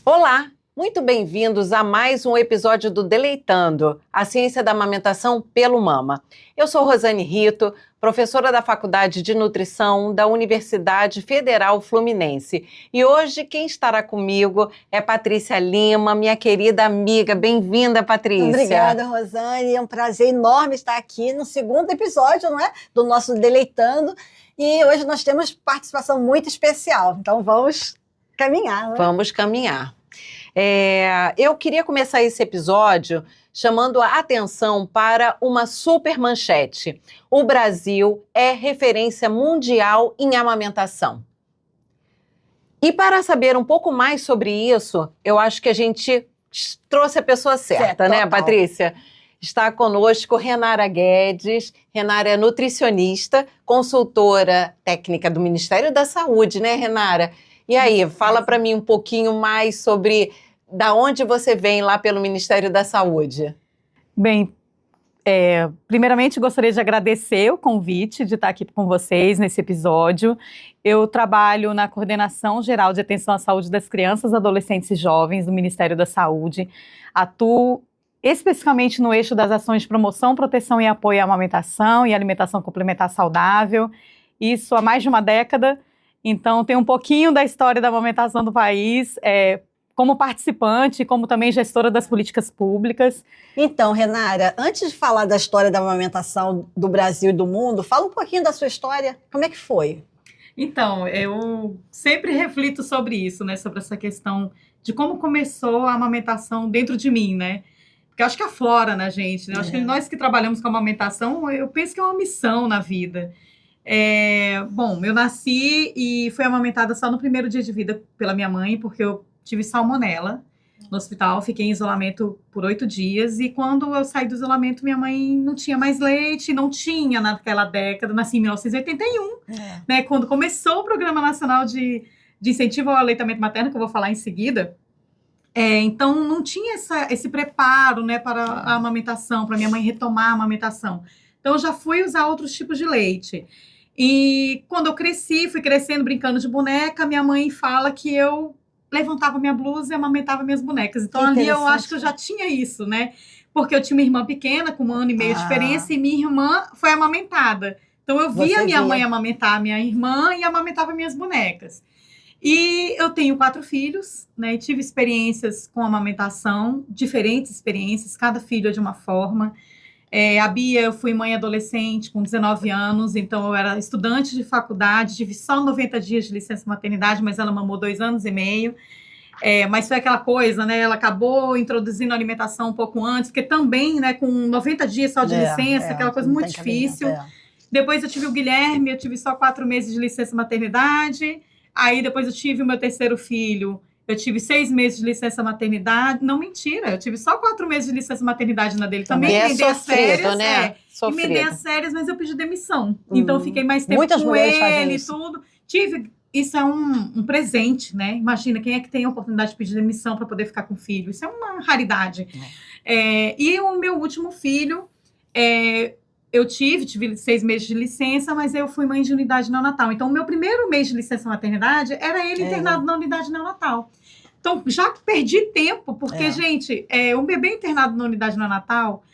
Olá, muito bem-vindos a mais um episódio do Deleitando, a ciência da amamentação pelo Mama. Eu sou Rosane Rito, professora da Faculdade de Nutrição da Universidade Federal Fluminense. E hoje quem estará comigo é Patrícia Lima, minha querida amiga. Bem-vinda, Patrícia. Obrigada, Rosane. É um prazer enorme estar aqui no segundo episódio, não é? Do nosso Deleitando. E hoje nós temos participação muito especial. Então vamos caminhar, né? Vamos caminhar. Eu queria começar esse episódio chamando a atenção para uma super manchete. O Brasil é referência mundial em amamentação. E para saber um pouco mais sobre isso, eu acho que a gente trouxe a pessoa certa, né, Patrícia? Está conosco Renara Guedes. Renara é nutricionista, consultora técnica do Ministério da Saúde, né, Renara? E aí, fala para mim um pouquinho mais sobre da onde você vem lá pelo Ministério da Saúde. Bem, primeiramente gostaria de agradecer o convite de estar aqui com vocês nesse episódio. Eu trabalho na Coordenação Geral de Atenção à Saúde das Crianças, Adolescentes e Jovens do Ministério da Saúde. Atuo especificamente no eixo das ações de promoção, proteção e apoio à amamentação e alimentação complementar saudável. Isso há mais de uma década. Então, tem um pouquinho da história da amamentação do país, como participante, como também gestora das políticas públicas. Então, Renara, antes de falar da história da amamentação do Brasil e do mundo, fala um pouquinho da sua história. Como é que foi? Então, eu sempre reflito sobre isso, né? Sobre essa questão de como começou a amamentação dentro de mim, né? Porque eu acho que aflora na gente, né? Eu acho que nós que trabalhamos com amamentação, eu penso que é uma missão na vida. Bom, eu nasci e fui amamentada só no primeiro dia de vida pela minha mãe, porque eu tive salmonela no hospital, fiquei em isolamento por 8 dias, e quando eu saí do isolamento, minha mãe não tinha mais leite, não tinha naquela década, nasci em 1981, né, quando começou o Programa Nacional de Incentivo ao Aleitamento Materno, que eu vou falar em seguida. Então não tinha esse preparo, né, para a amamentação, para minha mãe retomar a amamentação. Então eu já fui usar outros tipos de leite. E quando eu cresci, fui crescendo, brincando de boneca, minha mãe fala que eu levantava minha blusa e amamentava minhas bonecas. Então ali eu acho que eu já tinha isso, né? Porque eu tinha uma irmã pequena, com 1 ano e meio de diferença, e minha irmã foi amamentada. Então eu via minha mãe amamentar a minha irmã e amamentava minhas bonecas. E eu tenho 4 filhos, né? E tive experiências com amamentação, diferentes experiências, cada filho é de uma forma. A Bia, eu fui mãe adolescente com 19 anos, então eu era estudante de faculdade, tive só 90 dias de licença maternidade, mas ela mamou 2 anos e meio. Mas foi aquela coisa, né? Ela acabou introduzindo a alimentação um pouco antes, porque também, né, com 90 dias só de licença, aquela coisa muito difícil. Depois eu tive o Guilherme, eu tive só 4 meses de licença maternidade. Aí depois eu tive o meu terceiro filho. Eu tive 6 meses de licença maternidade. Não, mentira. Eu tive só 4 meses de licença maternidade na dele. Também emendei as férias. Né? Emendei as férias, mas eu pedi demissão. Então, eu fiquei mais tempo Muitas com ele e tudo. Isso é um presente, né? Imagina, quem é que tem a oportunidade de pedir demissão para poder ficar com o filho? Isso é uma raridade. E o meu último filho, eu tive 6 meses de licença, mas eu fui mãe de unidade neonatal. Então, o meu primeiro mês de licença maternidade era ele internado na unidade neonatal. Então, já perdi tempo, porque, gente, um bebê internado na unidade neonatal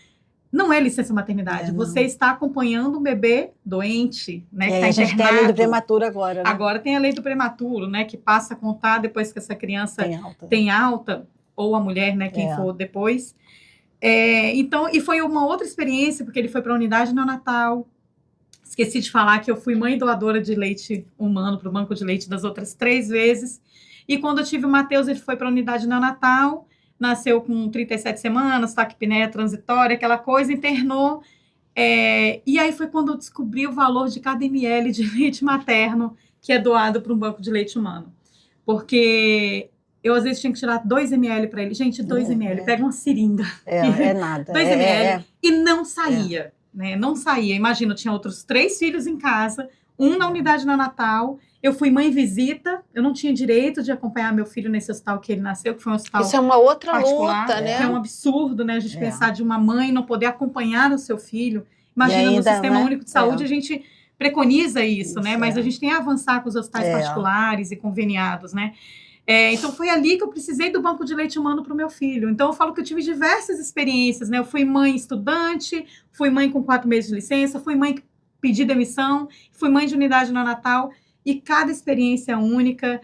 não é licença maternidade. Você está acompanhando um bebê doente, né? Que a gente tem a lei do prematuro agora, né? Agora tem a lei do prematuro, né? Que passa a contar depois que essa criança tem alta, ou a mulher, né? Quem for depois. Então, e foi uma outra experiência, porque ele foi para a unidade neonatal. Esqueci de falar que eu fui mãe doadora de leite humano para o banco de leite das outras 3 vezes. E quando eu tive o Matheus, ele foi para a unidade neonatal, nasceu com 37 semanas, taquipneia transitória, aquela coisa, internou. E aí foi quando eu descobri o valor de cada ml de leite materno que é doado para um banco de leite humano. Porque eu, às vezes, tinha que tirar 2 ml para ele. Gente, 2 ml, pega uma seringa. É nada. 2 ml. E não saía. né? Não saía. Imagina, eu tinha outros 3 filhos em casa, um na unidade neonatal. Eu fui mãe visita, eu não tinha direito de acompanhar meu filho nesse hospital que ele nasceu, que foi um hospital Isso é uma outra particular, luta, né? que é um absurdo, né? A gente pensar de uma mãe não poder acompanhar o seu filho. Imagina, no Sistema Único de Saúde, a gente preconiza isso, né? Mas a gente tem a avançar com os hospitais particulares e conveniados, né? Então, foi ali que eu precisei do banco de leite humano para o meu filho. Então, eu falo que eu tive diversas experiências, né? Eu fui mãe estudante, fui mãe com 4 meses de licença, fui mãe que pedi demissão, fui mãe de unidade neonatal, e cada experiência é única.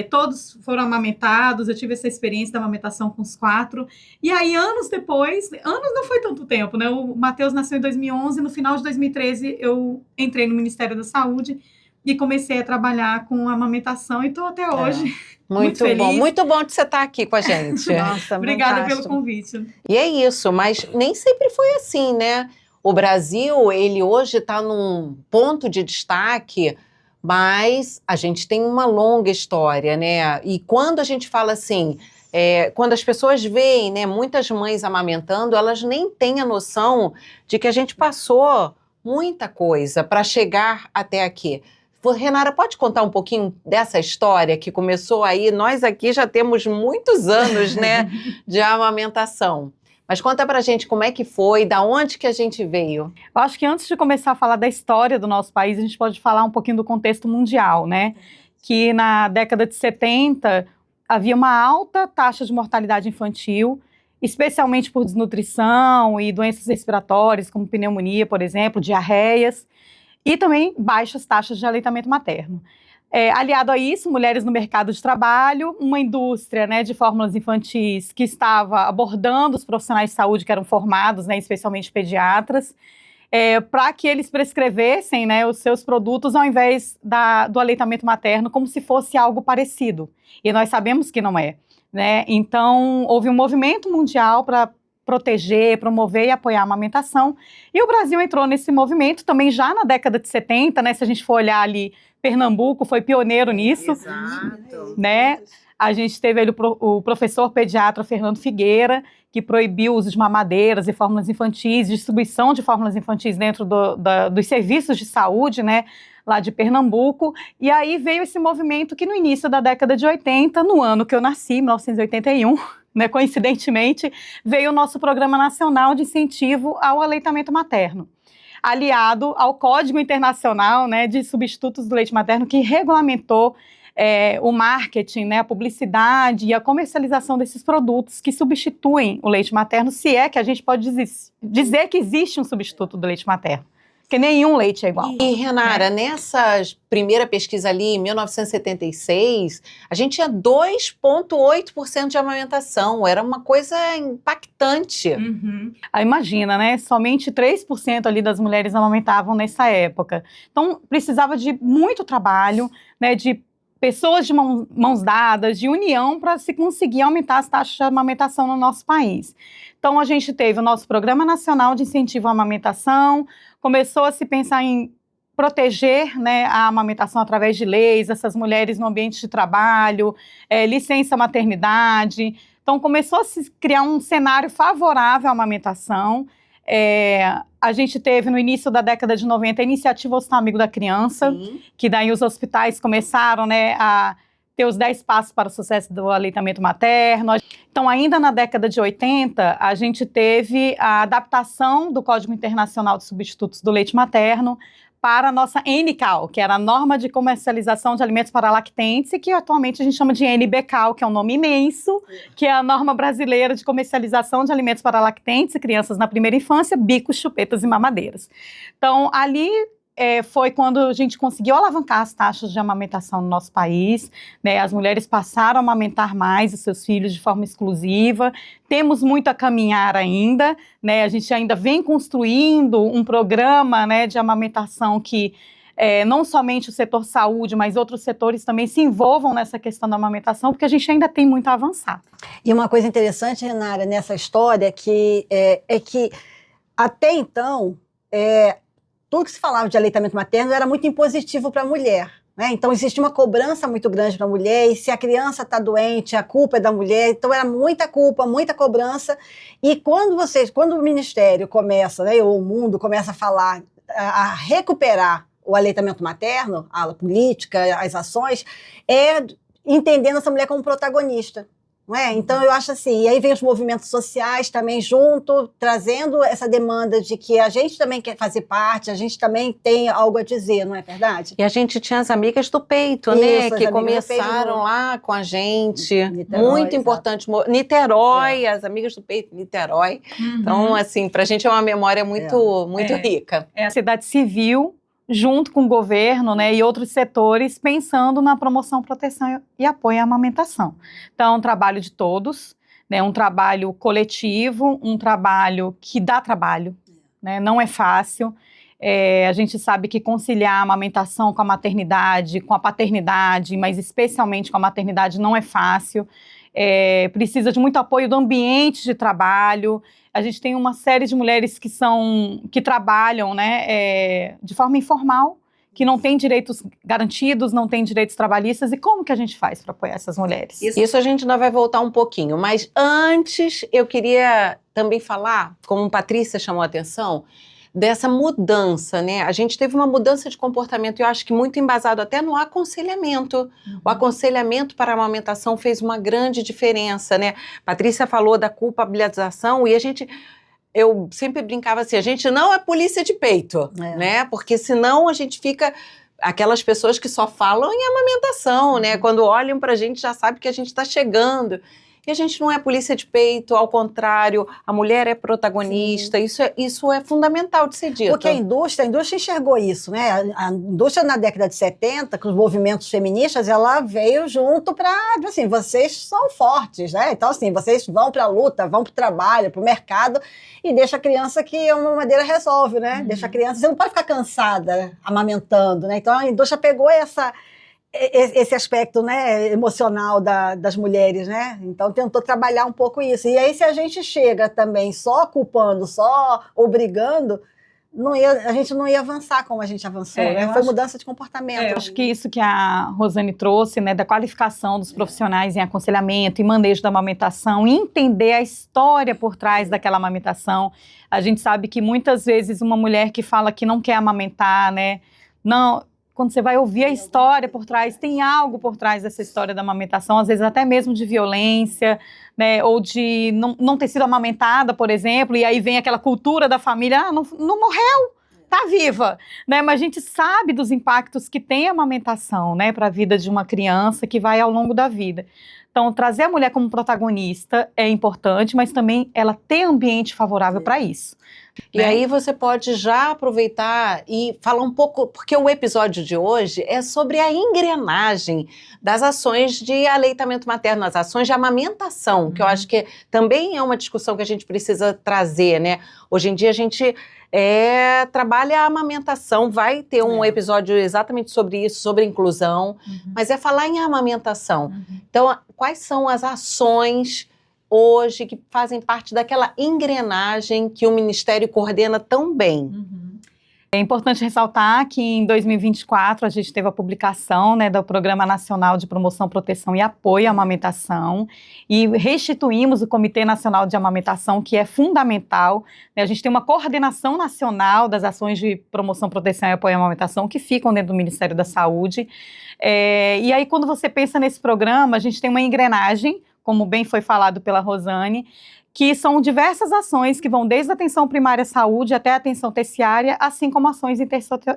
Todos foram amamentados, eu tive essa experiência da amamentação com os 4. E aí, anos depois, anos não foi tanto tempo, né? O Matheus nasceu em 2011, no final de 2013 eu entrei no Ministério da Saúde e comecei a trabalhar com amamentação, e estou até hoje muito feliz. Bom, muito bom de você estar aqui com a gente. Nossa, obrigada pelo convite. E é isso, mas nem sempre foi assim, né? O Brasil, ele hoje está num ponto de destaque, mas a gente tem uma longa história, né? E quando a gente fala assim, quando as pessoas veem, né, muitas mães amamentando, elas nem têm a noção de que a gente passou muita coisa para chegar até aqui. Renara, pode contar um pouquinho dessa história que começou aí? Nós aqui já temos muitos anos, né, de amamentação. Mas conta pra gente como é que foi, da onde que a gente veio. Eu acho que antes de começar a falar da história do nosso país, a gente pode falar um pouquinho do contexto mundial, né? Que na década de 70 havia uma alta taxa de mortalidade infantil, especialmente por desnutrição e doenças respiratórias, como pneumonia, por exemplo, diarreias, e também baixas taxas de aleitamento materno. Aliado a isso, mulheres no mercado de trabalho, uma indústria, né, de fórmulas infantis que estava abordando os profissionais de saúde que eram formados, né, especialmente pediatras, para que eles prescrevessem, né, os seus produtos ao invés do aleitamento materno, como se fosse algo parecido. E nós sabemos que não é, né? Então, houve um movimento mundial para proteger, promover e apoiar a amamentação, e o Brasil entrou nesse movimento também já na década de 70, né? Se a gente for olhar ali, Pernambuco foi pioneiro nisso. Exato. Né? A gente teve ali o professor pediatra Fernando Figueira, que proibiu o uso de mamadeiras e fórmulas infantis, distribuição de fórmulas infantis dentro dos serviços de saúde, né, lá de Pernambuco. E aí veio esse movimento que no início da década de 80, no ano que eu nasci, 1981, né, coincidentemente, veio o nosso Programa Nacional de Incentivo ao Aleitamento Materno, aliado ao Código Internacional, né, de Substitutos do Leite Materno, que regulamentou o marketing, né, a publicidade e a comercialização desses produtos que substituem o leite materno, se é que a gente pode dizer que existe um substituto do leite materno, porque nenhum leite é igual. E, Renara, nessa primeira pesquisa ali, em 1976, a gente tinha 2,8% de amamentação. Era uma coisa impactante. Uhum. Imagina, né? Somente 3% ali das mulheres amamentavam nessa época. Então, precisava de muito trabalho, né, de pessoas de mãos dadas, de união, para se conseguir aumentar as taxas de amamentação no nosso país. Então, a gente teve o nosso Programa Nacional de Incentivo à Amamentação, começou a se pensar em proteger, né, a amamentação através de leis, essas mulheres no ambiente de trabalho, licença maternidade. Então, começou a se criar um cenário favorável à amamentação. A gente teve, no início da década de 90, a iniciativa Hospital Amigo da Criança, Sim. que daí os hospitais começaram, né, a ter os 10 passos para o sucesso do aleitamento materno. Então, ainda na década de 80, a gente teve a adaptação do Código Internacional de Substitutos do Leite Materno para a nossa NCAL, que era a Norma de Comercialização de Alimentos para Lactentes, e que atualmente a gente chama de NBCAL, que é um nome imenso, que é a Norma Brasileira de Comercialização de Alimentos para Lactentes e Crianças na Primeira Infância, bicos, chupetas e mamadeiras. Então, ali foi quando a gente conseguiu alavancar as taxas de amamentação no nosso país, né? As mulheres passaram a amamentar mais os seus filhos de forma exclusiva. Temos muito a caminhar ainda, né? A gente ainda vem construindo um programa, né, de amamentação que não somente o setor saúde, mas outros setores também se envolvam nessa questão da amamentação, porque a gente ainda tem muito a avançar. E uma coisa interessante, Renara, nessa história, que que até então tudo que se falava de aleitamento materno era muito impositivo para a mulher, né? Então, existe uma cobrança muito grande para a mulher, e se a criança está doente, a culpa é da mulher. Então, era muita culpa, muita cobrança. E quando o Ministério começa, né, ou o mundo começa a falar, a recuperar o aleitamento materno, a política, as ações, é entendendo essa mulher como protagonista. Não é? Então, eu acho assim, e aí vem os movimentos sociais também junto, trazendo essa demanda de que a gente também quer fazer parte, a gente também tem algo a dizer, não é verdade? E a gente tinha as amigas do peito, Isso, né? as Que amigas do começaram peito. lá com a gente. Niterói, Muito exato. importante. Niterói, as amigas do peito, Niterói. Então, assim, pra gente é uma memória muito rica. É a sociedade civil, junto com o governo, né, e outros setores, pensando na promoção, proteção e apoio à amamentação. Então, é um trabalho de todos, né, um trabalho coletivo, um trabalho que dá trabalho, né, não é fácil. A gente sabe que conciliar a amamentação com a maternidade, com a paternidade, mas especialmente com a maternidade, não é fácil. Precisa de muito apoio do ambiente de trabalho. A gente tem uma série de mulheres que trabalham, né, de forma informal, que não têm direitos garantidos, não têm direitos trabalhistas. E como que a gente faz para apoiar essas mulheres? Isso a gente ainda vai voltar um pouquinho. Mas antes, eu queria também falar, como a Patrícia chamou a atenção, dessa mudança, né? A gente teve uma mudança de comportamento, eu acho que muito embasado até no aconselhamento. O aconselhamento para a amamentação fez uma grande diferença, né? Patrícia falou da culpabilização e eu sempre brincava assim, a gente não é polícia de peito, né? Porque senão a gente fica aquelas pessoas que só falam em amamentação, né? Quando olham pra gente já sabe que a gente está chegando. E a gente não é polícia de peito, ao contrário, a mulher é protagonista, isso é fundamental de ser dito. Porque a indústria enxergou isso, né? A indústria na década de 70, com os movimentos feministas, ela veio junto para, assim, vocês são fortes, né? Então, assim, vocês vão para a luta, vão para o trabalho, para o mercado, e deixa a criança que uma madeira resolve, né? Deixa a criança, você não pode ficar cansada amamentando, né? Então, a indústria pegou esse aspecto, né, emocional das mulheres, né? Então tentou trabalhar um pouco isso. E aí, se a gente chega também só culpando, só obrigando, a gente não ia avançar como a gente avançou, né? Foi mudança de comportamento. Eu acho que isso que a Rosane trouxe, né, da qualificação dos profissionais em aconselhamento e manejo da amamentação, e entender a história por trás daquela amamentação. A gente sabe que muitas vezes uma mulher que fala que não quer amamentar, né, quando você vai ouvir a história por trás, tem algo por trás dessa história da amamentação, às vezes até mesmo de violência, né, ou de não ter sido amamentada, por exemplo, e aí vem aquela cultura da família, não morreu, tá viva, né, mas a gente sabe dos impactos que tem a amamentação, né, para a vida de uma criança que vai ao longo da vida. Então, trazer a mulher como protagonista é importante, mas também ela ter ambiente favorável para isso. E aí você pode já aproveitar e falar um pouco, porque o episódio de hoje é sobre a engrenagem das ações de aleitamento materno, as ações de amamentação, que eu acho que também é uma discussão que a gente precisa trazer, né? Hoje em dia a gente trabalha a amamentação, vai ter um episódio exatamente sobre isso, sobre inclusão, mas é falar em amamentação. Então, quais são as ações hoje que fazem parte daquela engrenagem que o Ministério coordena tão bem? É importante ressaltar que em 2024 a gente teve a publicação, né, do Programa Nacional de Promoção, Proteção e Apoio à Amamentação, e restituímos o Comitê Nacional de Amamentação, que é fundamental, né? A gente tem uma coordenação nacional das ações de promoção, proteção e apoio à amamentação que ficam dentro do Ministério da Saúde. E aí, quando você pensa nesse programa, a gente tem uma engrenagem, como bem foi falado pela Rosane, que são diversas ações que vão desde a atenção primária à saúde até a atenção terciária, assim como ações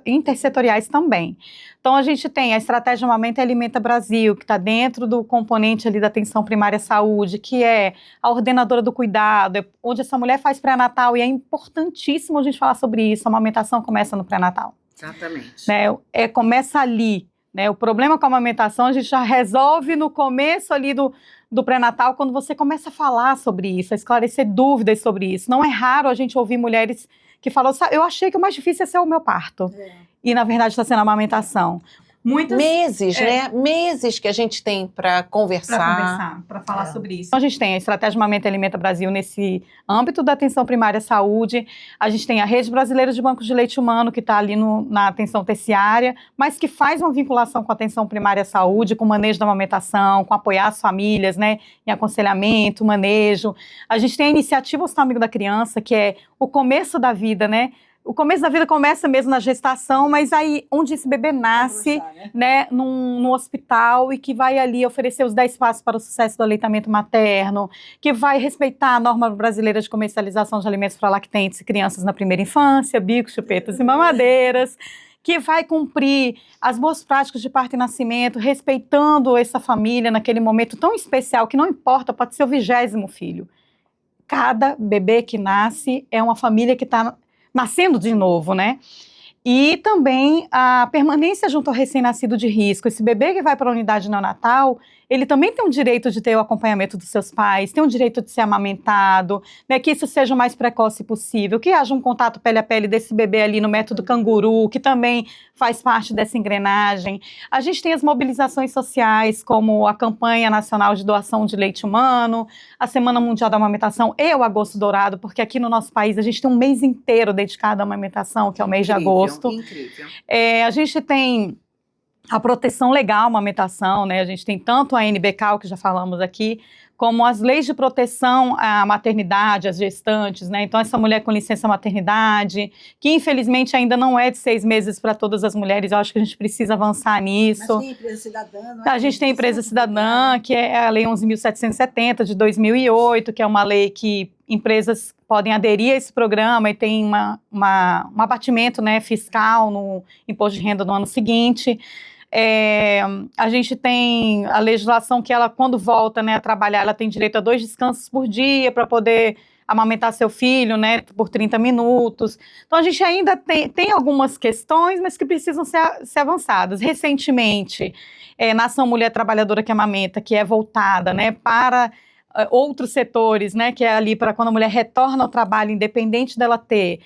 intersetoriais também. Então, a gente tem a Estratégia Amamenta e Alimenta Brasil, que está dentro do componente ali da atenção primária à saúde, que é a ordenadora do cuidado, onde essa mulher faz pré-natal, e é importantíssimo a gente falar sobre isso, a amamentação começa no pré-natal. Exatamente. Né? Começa ali, né? O problema com a amamentação a gente já resolve no começo ali do pré-natal, quando você começa a falar sobre isso, a esclarecer dúvidas sobre isso. Não é raro a gente ouvir mulheres que falam, eu achei que o mais difícil ia ser o meu parto. E, na verdade, está sendo a amamentação. muitas... Meses, né? Meses que a gente tem para conversar. Para falar sobre isso. Então, a gente tem a Estratégia Mamenta e Alimenta Brasil nesse âmbito da atenção primária à saúde, a gente tem a Rede Brasileira de Bancos de Leite Humano, que está ali na atenção terciária, mas que faz uma vinculação com a atenção primária à saúde, com o manejo da amamentação, com apoiar as famílias, né, em aconselhamento, manejo. A gente tem a iniciativa Hospital Amigo da Criança, que é o começo da vida, né? O começo da vida começa mesmo na gestação, mas aí onde esse bebê nasce, né, num hospital, e que vai ali oferecer os 10 passos para o sucesso do aleitamento materno, que vai respeitar a norma brasileira de comercialização de alimentos para lactentes e crianças na primeira infância, bicos, chupetas e mamadeiras, que vai cumprir as boas práticas de parto e nascimento, respeitando essa família naquele momento tão especial, que não importa, pode ser o 20º filho. Cada bebê que nasce é uma família que está nascendo de novo, né? E também a permanência junto ao recém-nascido de risco. Esse bebê que vai para a unidade neonatal, ele também tem o direito de ter o acompanhamento dos seus pais, tem o direito de ser amamentado, né, que isso seja o mais precoce possível, que haja um contato pele a pele desse bebê ali no método canguru, que também faz parte dessa engrenagem. A gente tem as mobilizações sociais, como a campanha nacional de doação de leite humano, a Semana Mundial da Amamentação e o Agosto Dourado, porque aqui no nosso país a gente tem um mês inteiro dedicado à amamentação, que é o mês de agosto. Incrível. A gente tem a proteção legal à amamentação, né? A gente tem tanto a NBCAL, que já falamos aqui, como as leis de proteção à maternidade, às gestantes, né? Então, essa mulher com licença maternidade, que infelizmente ainda não é de 6 meses para todas as mulheres, eu acho que a gente precisa avançar nisso. Mas tem empresa cidadã, não é? A gente tem empresa cidadã, que é a Lei 11.770 de 2008, que é uma lei que empresas podem aderir a esse programa e tem um abatimento, né, fiscal no imposto de renda no ano seguinte. A gente tem a legislação que ela, quando volta, né, a trabalhar, ela tem direito a 2 descansos por dia para poder amamentar seu filho, né, por 30 minutos. Então, a gente ainda tem algumas questões, mas que precisam ser avançadas. Recentemente, na Ação Mulher Trabalhadora que Amamenta, que é voltada, né, para outros setores, né, que é ali para quando a mulher retorna ao trabalho, independente dela ter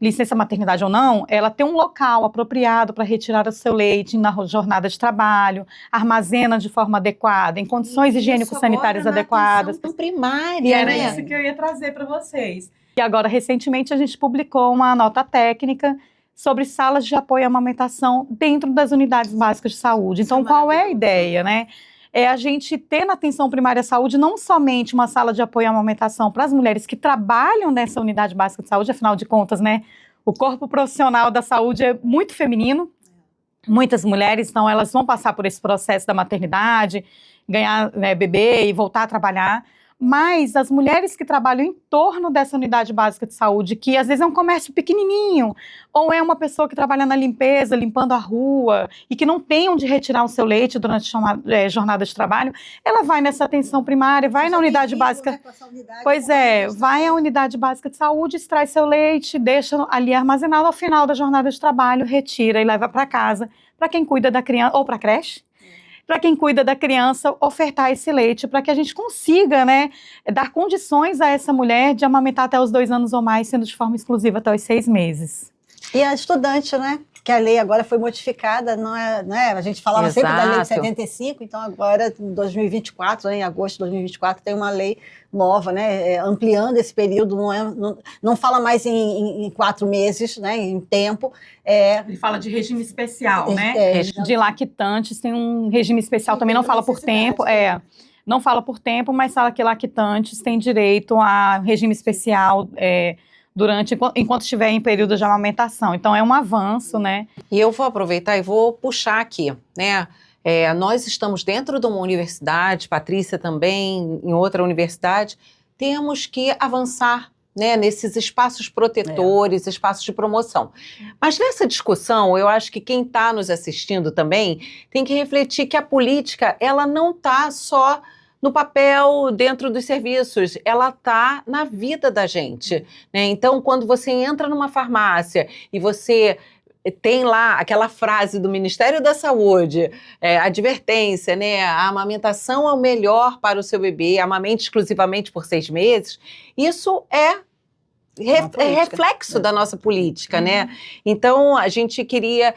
licença maternidade ou não, ela tem um local apropriado para retirar o seu leite na jornada de trabalho, armazena de forma adequada, em condições higiênico-sanitárias adequadas. Atenção primária, E era né? isso que eu ia trazer para vocês. E agora, recentemente, a gente publicou uma nota técnica sobre salas de apoio à amamentação dentro das unidades básicas de saúde. Então, qual é a ideia, né? É a gente ter na atenção primária à saúde não somente uma sala de apoio à amamentação para as mulheres que trabalham nessa unidade básica de saúde, afinal de contas, né, o corpo profissional da saúde é muito feminino, muitas mulheres, então elas vão passar por esse processo da maternidade, ganhar, né, bebê e voltar a trabalhar, mas as mulheres que trabalham em torno dessa unidade básica de saúde, que às vezes é um comércio pequenininho, ou é uma pessoa que trabalha na limpeza, limpando a rua, e que não tem onde retirar o seu leite durante a jornada de trabalho, ela vai nessa atenção primária, vai na unidade básica. Pois é, vai à unidade básica de saúde, extrai seu leite, deixa ali armazenado, ao final da jornada de trabalho, retira e leva para casa, para quem cuida da criança, ou para a creche, para quem cuida da criança, ofertar esse leite, para que a gente consiga, né, dar condições a essa mulher de amamentar até os 2 anos ou mais, sendo de forma exclusiva até os 6 meses. E a estudante, né? Que a lei agora foi modificada, não é? A gente falava sempre da lei de 75, então agora, em 2024, né, em agosto de 2024, tem uma lei nova, né? Ampliando esse período, não fala mais em 4 meses, né? Em tempo. Ele fala de regime especial, né? De lactantes tem um regime especial, também não fala por tempo, não fala por tempo, mas fala que lactantes têm direito a regime especial, enquanto estiver em período de amamentação. Então, é um avanço, né? E eu vou aproveitar e vou puxar aqui, né? Nós estamos dentro de uma universidade, Patrícia também, em outra universidade, temos que avançar, né, nesses espaços protetores, espaços de promoção. Mas nessa discussão, eu acho que quem está nos assistindo também tem que refletir que a política, ela não está só no papel dentro dos serviços, ela está na vida da gente, né? Então, quando você entra numa farmácia e você tem lá aquela frase do Ministério da Saúde, advertência, né? A amamentação é o melhor para o seu bebê, amamente exclusivamente por 6 meses, isso é reflexo da nossa política, né? Então, a gente queria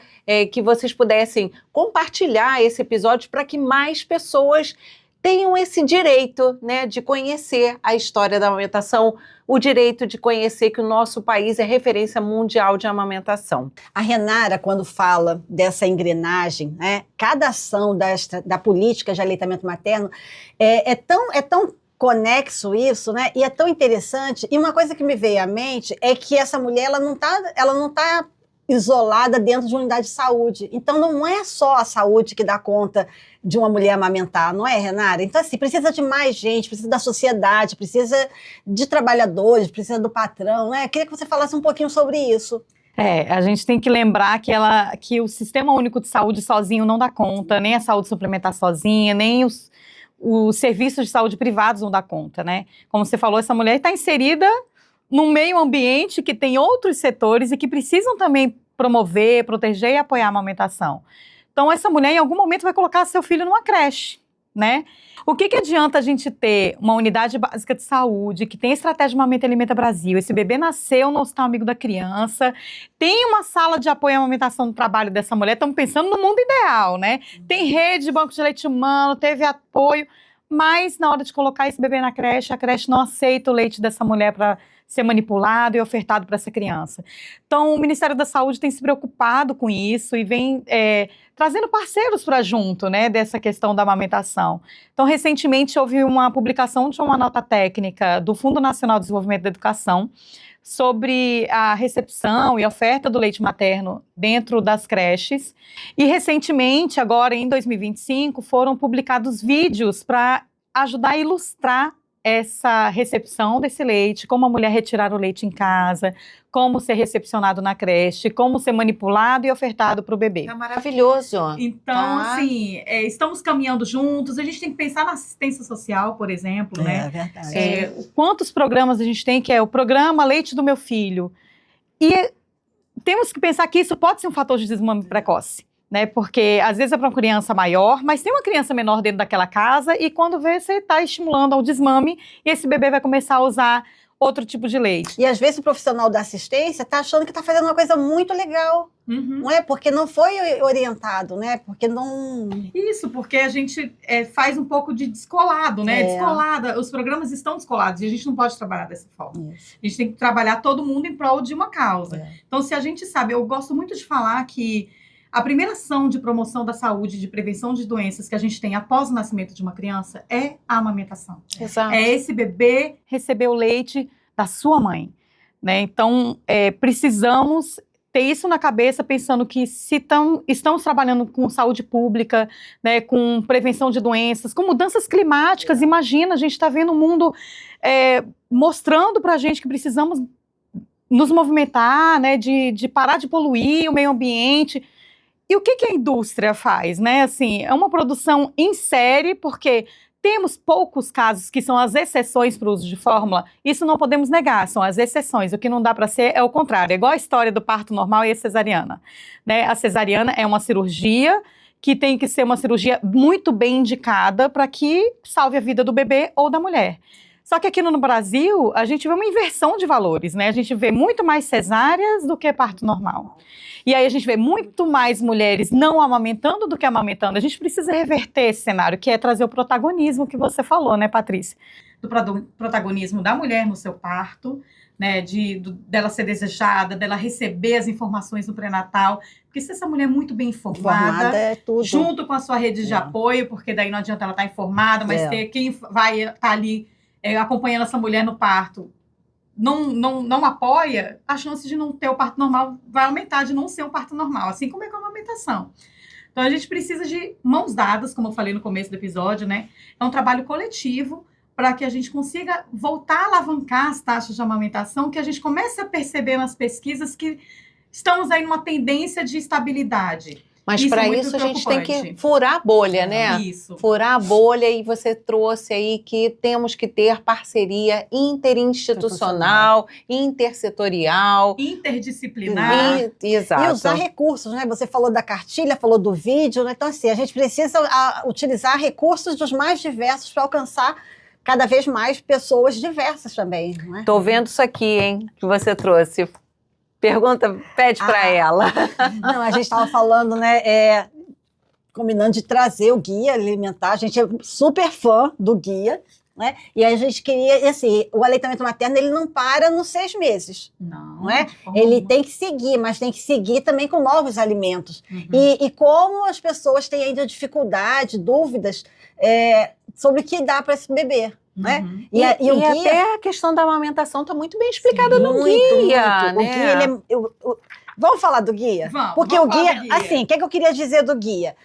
que vocês pudessem compartilhar esse episódio para que mais pessoas tenham esse direito, né, de conhecer a história da amamentação, o direito de conhecer que o nosso país é referência mundial de amamentação. A Renara, quando fala dessa engrenagem, né, cada ação da política de aleitamento materno é tão conexo isso, né? E é tão interessante. E uma coisa que me veio à mente é que essa mulher ela não tá isolada dentro de uma unidade de saúde. Então não é só a saúde que dá conta de uma mulher amamentar, não é, Renara? Então assim, precisa de mais gente, precisa da sociedade, precisa de trabalhadores, precisa do patrão, né? Eu queria que você falasse um pouquinho sobre isso. A gente tem que lembrar que o Sistema Único de Saúde sozinho não dá conta, nem a saúde suplementar sozinha, nem os serviços de saúde privados não dá conta, né? Como você falou, essa mulher está inserida num meio ambiente que tem outros setores e que precisam também promover, proteger e apoiar a amamentação. Então, essa mulher, em algum momento, vai colocar seu filho numa creche, né? O que adianta a gente ter uma unidade básica de saúde, que tem a estratégia de Amamenta e Alimenta Brasil, esse bebê nasceu no Hospital Amigo da Criança, tem uma sala de apoio à amamentação no trabalho dessa mulher, estamos pensando no mundo ideal, né? Tem rede de banco de leite humano, teve apoio, mas na hora de colocar esse bebê na creche, a creche não aceita o leite dessa mulher para ser manipulado e ofertado para essa criança. Então, o Ministério da Saúde tem se preocupado com isso e vem trazendo parceiros para junto, né, dessa questão da amamentação. Então, recentemente, houve uma publicação de uma nota técnica do Fundo Nacional de Desenvolvimento da Educação sobre a recepção e oferta do leite materno dentro das creches. E, recentemente, agora em 2025, foram publicados vídeos para ajudar a ilustrar essa recepção desse leite, como a mulher retirar o leite em casa, como ser recepcionado na creche, como ser manipulado e ofertado para o bebê. É maravilhoso. Então, assim, estamos caminhando juntos, a gente tem que pensar na assistência social, por exemplo, né? É verdade. Quantos programas a gente tem, que é o programa Leite do Meu Filho. E temos que pensar que isso pode ser um fator de desmame precoce. Né, porque às vezes é para uma criança maior, mas tem uma criança menor dentro daquela casa e quando vê, você está estimulando ao desmame e esse bebê vai começar a usar outro tipo de leite. E às vezes o profissional da assistência está achando que está fazendo uma coisa muito legal, não é? Porque não foi orientado, né? Porque não... Isso, porque a gente faz um pouco de descolado, né? Descolada, os programas estão descolados e a gente não pode trabalhar dessa forma. Isso. A gente tem que trabalhar todo mundo em prol de uma causa. Então, se a gente sabe, eu gosto muito de falar que a primeira ação de promoção da saúde, de prevenção de doenças que a gente tem após o nascimento de uma criança é a amamentação. Exato. É esse bebê receber o leite da sua mãe, né? Então, precisamos ter isso na cabeça, pensando que se estamos trabalhando com saúde pública, né, com prevenção de doenças, com mudanças climáticas, imagina, a gente está vendo o mundo mostrando para a gente que precisamos nos movimentar, né, de parar de poluir o meio ambiente. E o que a indústria faz, né? Assim, é uma produção em série, porque temos poucos casos que são as exceções para o uso de fórmula. Isso não podemos negar, são as exceções. O que não dá para ser é o contrário. É igual a história do parto normal e a cesariana. Né? A cesariana é uma cirurgia que tem que ser uma cirurgia muito bem indicada para que salve a vida do bebê ou da mulher. Só que aqui no Brasil, a gente vê uma inversão de valores, né? A gente vê muito mais cesáreas do que parto normal. E aí a gente vê muito mais mulheres não amamentando do que amamentando. A gente precisa reverter esse cenário, que é trazer o protagonismo que você falou, né, Patrícia? Do protagonismo da mulher no seu parto, né, dela ser desejada, dela receber as informações no pré-natal. Porque se essa mulher é muito bem informada é tudo. Junto com a sua rede de apoio, porque daí não adianta ela estar informada, mas ter quem vai estar ali acompanhando essa mulher no parto, não apoia, a chance de não ter o parto normal vai aumentar, de não ser um parto normal, assim como é com a amamentação. Então, a gente precisa de mãos dadas, como eu falei no começo do episódio, né? É um trabalho coletivo para que a gente consiga voltar a alavancar as taxas de amamentação, que a gente comece a perceber nas pesquisas que estamos aí numa tendência de estabilidade. Mas para isso a gente tem que furar a bolha, né? Isso. Furar a bolha, e você trouxe aí que temos que ter parceria interinstitucional, intersetorial. Interdisciplinar. Exato. E usar recursos, né? Você falou da cartilha, falou do vídeo, né? Então, assim, a gente precisa utilizar recursos dos mais diversos para alcançar cada vez mais pessoas diversas também, não é? Tô vendo isso aqui, hein, que você trouxe. Pergunta, pede para ela. Não, a gente estava falando, né, combinando de trazer o guia alimentar, a gente é super fã do guia, né, e a gente queria, assim, o aleitamento materno, ele não para nos 6 meses, não é? Ele tem que seguir, mas tem que seguir também com novos alimentos. E como as pessoas têm ainda dificuldade, dúvidas sobre o que dá para esse bebê. Né? E o guia, até a questão da amamentação está muito bem explicada no guia. Muito. O guia, ele vamos falar do guia? Porque o guia, assim, o que eu queria dizer do guia?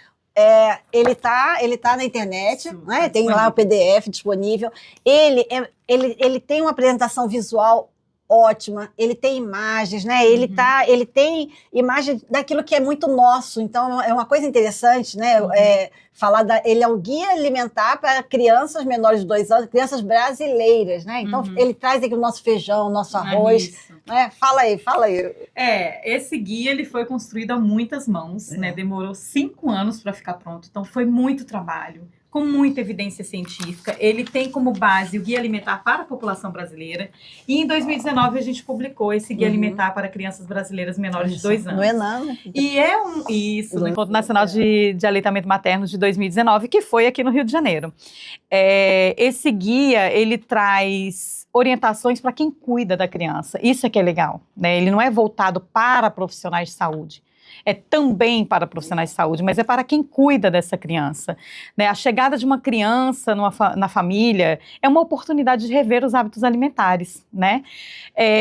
Ele tá na internet, né? Tem lá o PDF disponível. Ele tem uma apresentação visual ótima, ele tem imagens, né? Ele tem imagem daquilo que é muito nosso, então é uma coisa interessante, né? Ele é o guia alimentar para crianças menores de 2 anos, crianças brasileiras, né? Então ele traz aqui o nosso feijão, o nosso arroz, né? Fala aí. Esse guia ele foi construído a muitas mãos, né? Demorou 5 anos para ficar pronto, então foi muito trabalho, com muita evidência científica. Ele tem como base o Guia Alimentar para a População Brasileira. E em 2019 a gente publicou esse Guia Alimentar para crianças brasileiras menores de 2 anos. No ENAM. E no Encontro Nacional de Aleitamento Materno de 2019, que foi aqui no Rio de Janeiro. Esse guia, ele traz orientações para quem cuida da criança. Isso é que é legal, né? Ele não é voltado para profissionais de saúde. É também para profissionais de saúde, mas é para quem cuida dessa criança, né? A chegada de uma criança na família é uma oportunidade de rever os hábitos alimentares, né?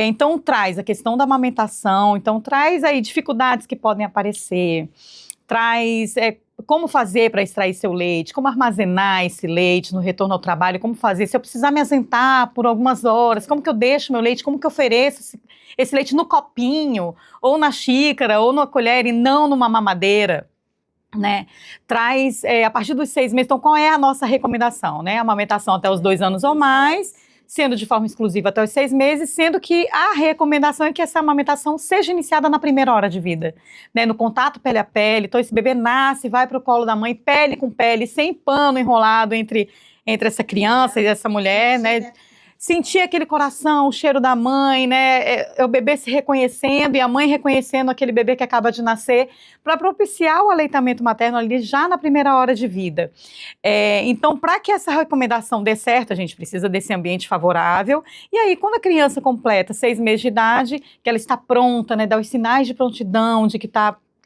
Então traz a questão da amamentação, então traz aí dificuldades que podem aparecer, traz como fazer para extrair seu leite, como armazenar esse leite no retorno ao trabalho, como fazer, se eu precisar me ausentar por algumas horas, como que eu deixo meu leite, como que eu ofereço esse leite no copinho, ou na xícara, ou na colher e não numa mamadeira, né? Traz, a partir dos 6 meses, então qual é a nossa recomendação, né? Amamentação até os 2 anos ou mais, sendo de forma exclusiva até os 6 meses, sendo que a recomendação é que essa amamentação seja iniciada na primeira hora de vida, né? No contato pele a pele, então esse bebê nasce, vai para o colo da mãe, pele com pele, sem pano enrolado entre essa criança e essa mulher, né? Sentir aquele coração, o cheiro da mãe, né? O bebê se reconhecendo e a mãe reconhecendo aquele bebê que acaba de nascer, para propiciar o aleitamento materno ali já na primeira hora de vida. Então, para que essa recomendação dê certo, a gente precisa desse ambiente favorável. E aí, quando a criança completa 6 meses de idade, que ela está pronta, né? Dá os sinais de prontidão, de que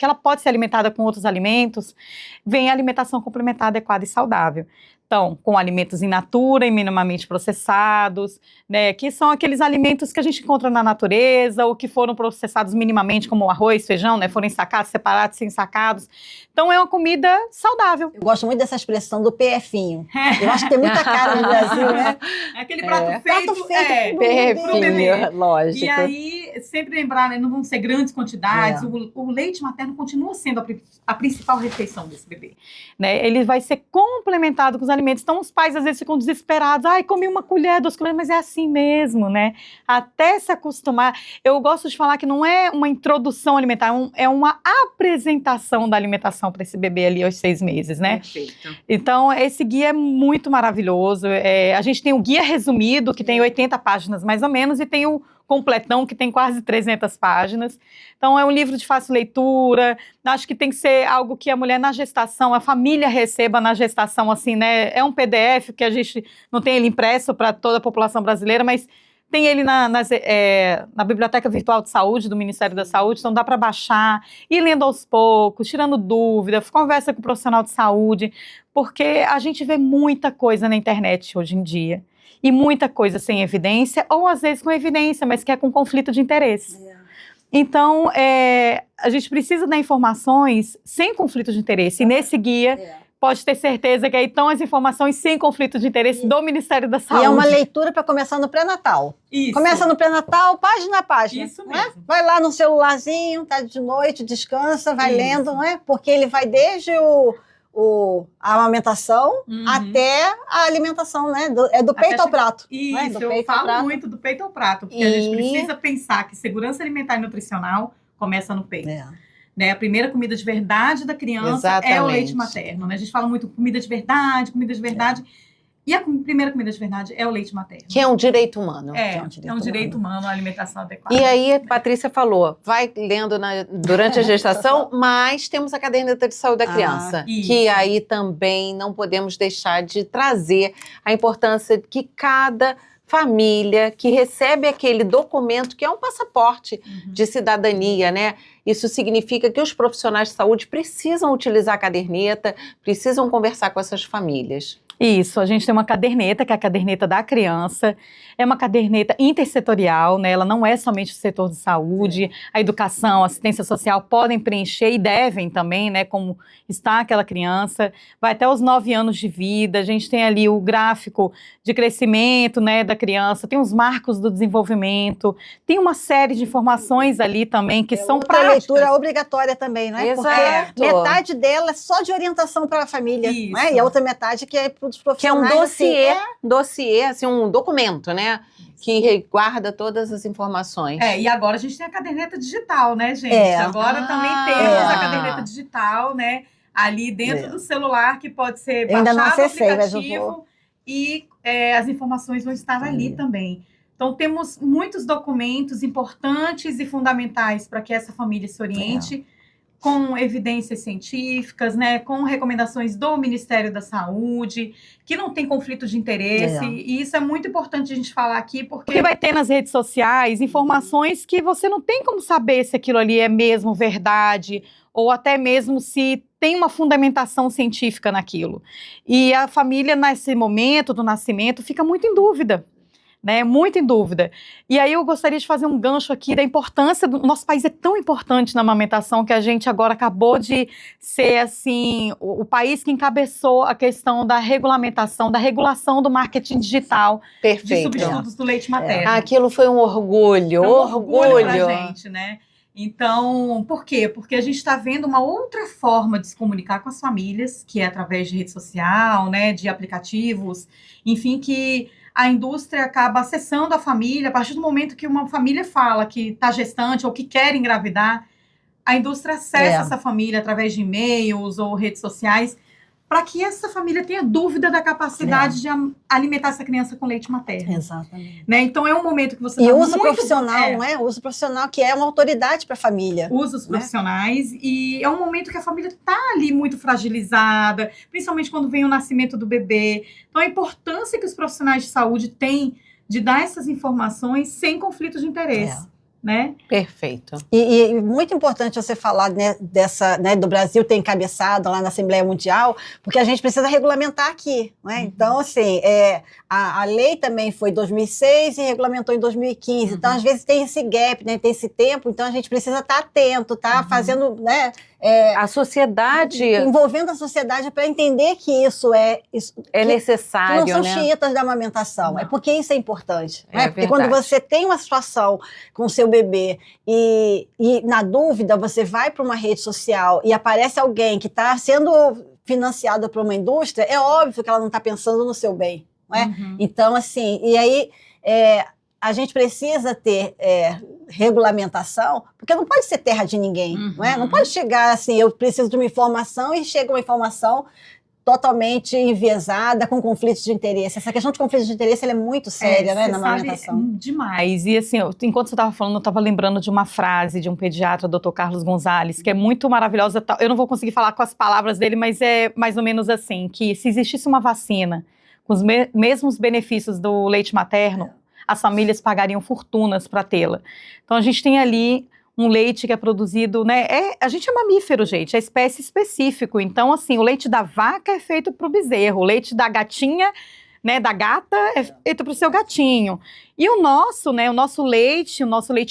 ela pode ser alimentada com outros alimentos, vem a alimentação complementar adequada e saudável. Então, com alimentos in natura e minimamente processados, né, que são aqueles alimentos que a gente encontra na natureza ou que foram processados minimamente, como o arroz, feijão, né, foram ensacados, separados, sem ensacados. Então, é uma comida saudável. Eu gosto muito dessa expressão do PFinho. Eu acho que tem muita cara no Brasil, né? É aquele prato feito pro bebê, lógico. E aí, sempre lembrar, né, não vão ser grandes quantidades, o leite materno continua sendo a principal refeição desse bebê. Né, ele vai ser complementado com os alimentos. Então, os pais às vezes ficam desesperados. Ai, comi 1 colher, 2 colheres, mas é assim mesmo, né? Até se acostumar. Eu gosto de falar que não é uma introdução alimentar, é uma apresentação da alimentação para esse bebê ali aos 6 meses, né? Perfeito. Então, esse guia é muito maravilhoso. A gente tem o guia resumido, que tem 80 páginas mais ou menos, e tem o completão, que tem quase 300 páginas. Então, é um livro de fácil leitura. Acho que tem que ser algo que a mulher na gestação, a família receba na gestação, assim, né? É um PDF que a gente não tem ele impresso para toda a população brasileira, mas tem ele na Biblioteca Virtual de Saúde do Ministério da Saúde, então dá para baixar, ir lendo aos poucos, tirando dúvida, conversa com o profissional de saúde, porque a gente vê muita coisa na internet hoje em dia. E muita coisa sem evidência, ou às vezes com evidência, mas que é com conflito de interesse. Então, a gente precisa dar informações sem conflito de interesse. E nesse guia, pode ter certeza que aí estão as informações sem conflito de interesse do Ministério da Saúde. E é uma leitura para começar no pré-natal. Começa no pré-natal, página a página. Isso mesmo. Vai lá no celularzinho, tá de noite, descansa, vai lendo, não é? Porque ele vai desde a amamentação até a alimentação, né? Do peito ao prato. Isso, né? eu falo muito do peito ao prato, porque a gente precisa pensar que segurança alimentar e nutricional começa no peito. Né? A primeira comida de verdade da criança é o leite materno. Né? A gente fala muito comida de verdade, E a primeira comida de verdade é o leite materno. Que é um direito humano. É um direito humano, a alimentação adequada. E aí, Patrícia falou, vai lendo durante a gestação, mas temos a caderneta de saúde da criança, isso. que aí também não podemos deixar de trazer a importância de que cada família que recebe aquele documento, que é um passaporte de cidadania, né? Isso significa que os profissionais de saúde precisam utilizar a caderneta, precisam conversar com essas famílias. Isso, a gente tem uma caderneta, que é a caderneta da criança, é uma caderneta intersetorial, né? Ela não é somente o setor de saúde, a educação, a assistência social podem preencher e devem também, né? Como está aquela criança, vai até os 9 anos de vida, a gente tem ali o gráfico de crescimento, né, da criança, tem os marcos do desenvolvimento, tem uma série de informações ali também que são outra práticas. leitura obrigatória também, né? Exato. Porque metade dela é só de orientação para a família, Isso. né? E a outra metade que é para os Que é profissionais. um dossiê, assim, assim, um documento, né? Que guarda todas as informações. E agora a gente tem a caderneta digital, né, gente? É. Agora também temos a caderneta digital, né? Ali dentro do celular, que pode ser Eu ainda não baixado o acessei, mas eu aplicativo e as informações vão estar ali também. Então, temos muitos documentos importantes e fundamentais para que essa família se oriente, com evidências científicas, né, com recomendações do Ministério da Saúde, que não tem conflito de interesse. E isso é muito importante a gente falar aqui, Porque vai ter nas redes sociais informações que você não tem como saber se aquilo ali é mesmo verdade, ou até mesmo se tem uma fundamentação científica naquilo. E a família, nesse momento do nascimento, fica muito em dúvida. Né, muito em dúvida. E aí eu gostaria de fazer um gancho aqui da importância do nosso país é tão importante na amamentação que a gente agora acabou de ser assim o país que encabeçou a questão da regulamentação, da regulação do marketing digital de substitutos do leite materno. Aquilo foi um orgulho, orgulho pra gente, né? Então, por quê? Porque a gente está vendo uma outra forma de se comunicar com as famílias, que é através de rede social, né, de aplicativos, enfim, que a indústria acaba acessando a família. A partir do momento que uma família fala que está gestante ou que quer engravidar, a indústria acessa essa família através de e-mails ou redes sociais, para que essa família tenha dúvida da capacidade de alimentar essa criança com leite materno. Exatamente. Né? Então, é um momento que você E tá uso muito... profissional, não é? O uso profissional que é uma autoridade para a família. Usos profissionais, e é um momento que a família está ali muito fragilizada, principalmente quando vem o nascimento do bebê. Então, a importância que os profissionais de saúde têm de dar essas informações sem conflito de interesse. Né? Perfeito. E muito importante você falar, né, dessa, né, do Brasil ter encabeçado lá na Assembleia Mundial, porque a gente precisa regulamentar aqui, né? Então, assim, a lei também foi em 2006 e regulamentou em 2015. Então, às vezes tem esse gap, né, tem esse tempo, então a gente precisa estar atento, tá fazendo, né, a sociedade... envolvendo a sociedade para entender que isso é necessário, que não são né? xiitas da amamentação. É porque isso é importante. É né? Porque quando você tem uma situação com o seu bebê e na dúvida, você vai para uma rede social e aparece alguém que está sendo financiado por uma indústria, é óbvio que ela não está pensando no seu bem. Não é? Então, assim, e aí... a gente precisa ter regulamentação, porque não pode ser terra de ninguém, não é? Não pode chegar assim, eu preciso de uma informação e chega uma informação totalmente enviesada, com conflitos de interesse. Essa questão de conflitos de interesse ela é muito séria, né, na amamentação. Demais. E assim, enquanto você estava falando, eu estava lembrando de uma frase de um pediatra, Dr. Carlos Gonzalez, que é muito maravilhosa. Eu não vou conseguir falar com as palavras dele, mas é mais ou menos assim, que se existisse uma vacina com os mesmos benefícios do leite materno, as famílias pagariam fortunas para tê-la. Então, a gente tem ali um leite que é produzido, né? A gente é mamífero, gente, é espécie específico. Então, assim, o leite da vaca é feito para o bezerro, o leite da gatinha, né, da gata é feito para o seu gatinho. E o nosso, né, o nosso leite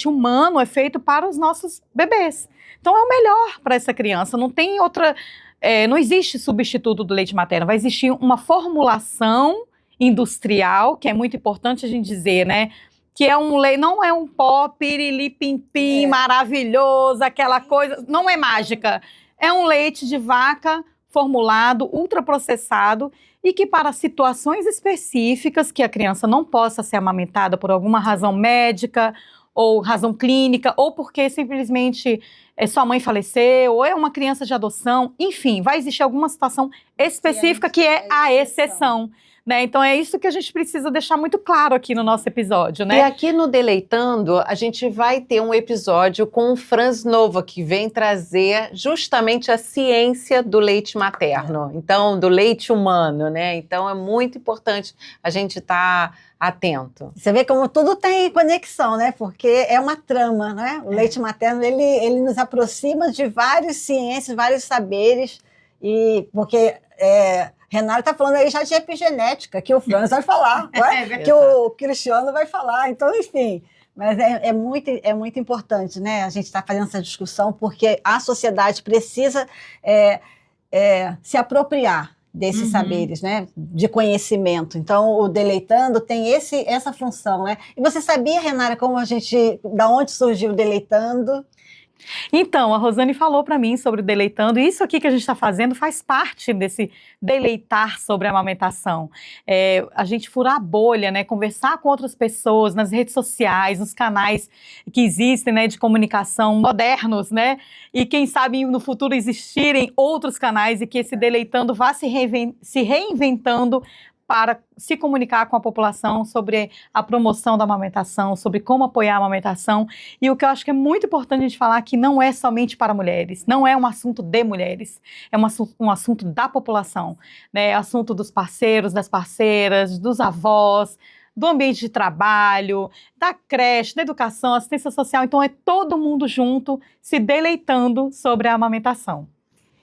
humano é feito para os nossos bebês. Então, é o melhor para essa criança. Não tem outra... não existe substituto do leite materno. Vai existir uma formulação industrial, que é muito importante a gente dizer, né? Que é um leite, não é um pó pirili-pim-pim maravilhoso, aquela coisa, não é mágica. É um leite de vaca formulado, ultraprocessado, e que para situações específicas, que a criança não possa ser amamentada por alguma razão médica, ou razão clínica, ou porque simplesmente sua mãe faleceu, ou é uma criança de adoção, enfim, vai existir alguma situação específica que é a exceção. né? Então é isso que a gente precisa deixar muito claro aqui no nosso episódio, né? E aqui no Deleitando, a gente vai ter um episódio com o Franz Nova, que vem trazer justamente a ciência do leite materno, então do leite humano, né? Então é muito importante a gente estar atento. Você vê como tudo tem conexão, né? Porque é uma trama, né? O leite materno, ele nos aproxima de várias ciências, vários saberes, e porque Renata está falando aí já de epigenética, que o Franz vai falar, que o Cristiano vai falar, então, enfim. Mas é muito importante, né? A gente está fazendo essa discussão porque a sociedade precisa se apropriar desses saberes, né, de conhecimento. Então, o Deleitando tem essa função, né? E você sabia, Renata, da onde surgiu o Deleitando? Então, a Rosane falou para mim sobre o Deleitando, e isso aqui que a gente está fazendo faz parte desse deleitar sobre a amamentação. A gente furar a bolha, né, conversar com outras pessoas nas redes sociais, nos canais que existem, né, de comunicação modernos, né, e quem sabe no futuro existirem outros canais e que esse Deleitando vá se reinventando para se comunicar com a população sobre a promoção da amamentação, sobre como apoiar a amamentação. E o que eu acho que é muito importante a gente falar que não é somente para mulheres, não é um assunto de mulheres, é um assunto da população, né? É assunto dos parceiros, das parceiras, dos avós, do ambiente de trabalho, da creche, da educação, assistência social. Então é todo mundo junto se deleitando sobre a amamentação.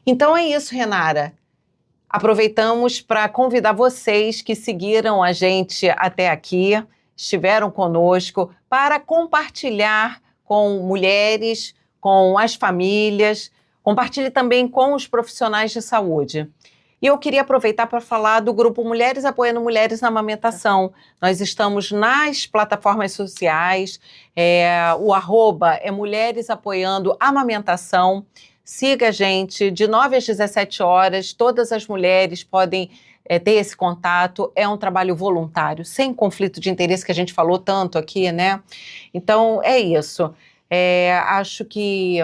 Então é isso, Renata. Aproveitamos para convidar vocês que seguiram a gente até aqui, estiveram conosco, para compartilhar com mulheres, com as famílias, compartilhe também com os profissionais de saúde. E eu queria aproveitar para falar do grupo Mulheres Apoiando Mulheres na Amamentação. Nós estamos nas plataformas sociais, o @ é Mulheres Apoiando Amamentação. Siga a gente, de 9 às 17 horas, todas as mulheres podem ter esse contato. É um trabalho voluntário, sem conflito de interesse, que a gente falou tanto aqui, né? Então, é isso. Acho que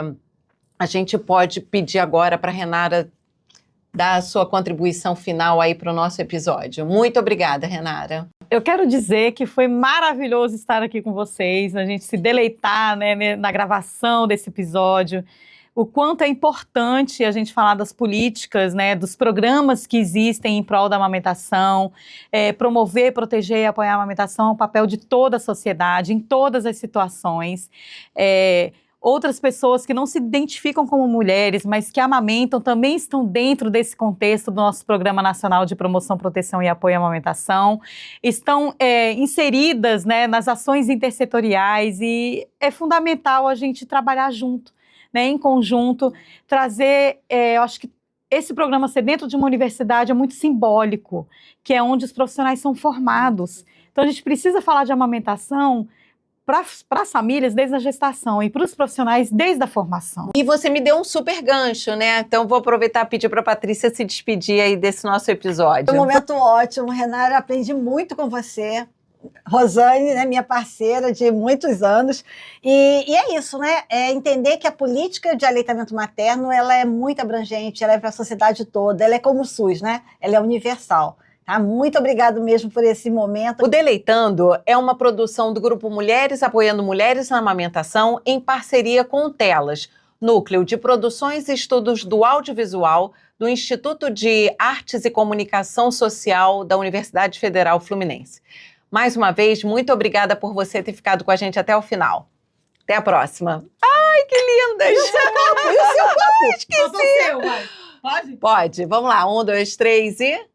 a gente pode pedir agora para a Renata dar a sua contribuição final aí para o nosso episódio. Muito obrigada, Renata. Eu quero dizer que foi maravilhoso estar aqui com vocês, a gente se deleitar, né, na gravação desse episódio. O quanto é importante a gente falar das políticas, né, dos programas que existem em prol da amamentação, promover, proteger e apoiar a amamentação é um papel de toda a sociedade, em todas as situações. Outras pessoas que não se identificam como mulheres, mas que amamentam, também estão dentro desse contexto do nosso Programa Nacional de Promoção, Proteção e Apoio à Amamentação, estão inseridas, né, nas ações intersetoriais, e é fundamental a gente trabalhar junto, né, em conjunto, trazer, eu acho que esse programa ser dentro de uma universidade é muito simbólico, que é onde os profissionais são formados. Então a gente precisa falar de amamentação para as famílias desde a gestação e para os profissionais desde a formação. E você me deu um super gancho, né? Então vou aproveitar e pedir para a Patrícia se despedir aí desse nosso episódio. Foi um momento ótimo, Renata, aprendi muito com você. Rosane, né, minha parceira de muitos anos, e é isso, né, entender que a política de aleitamento materno, ela é muito abrangente, ela é para a sociedade toda, ela é como o SUS, né, ela é universal. Tá? Muito obrigado mesmo por esse momento. O Deleitando é uma produção do Grupo Mulheres Apoiando Mulheres na Amamentação em parceria com o Telas, Núcleo de Produções e Estudos do Audiovisual do Instituto de Artes e Comunicação Social da Universidade Federal Fluminense. Mais uma vez, muito obrigada por você ter ficado com a gente até o final. Até a próxima. Ai, que lindas! E o seu copo? Esqueci! Faltou o seu, vai. Pode? Pode. Vamos lá. 1, 2, 3 e...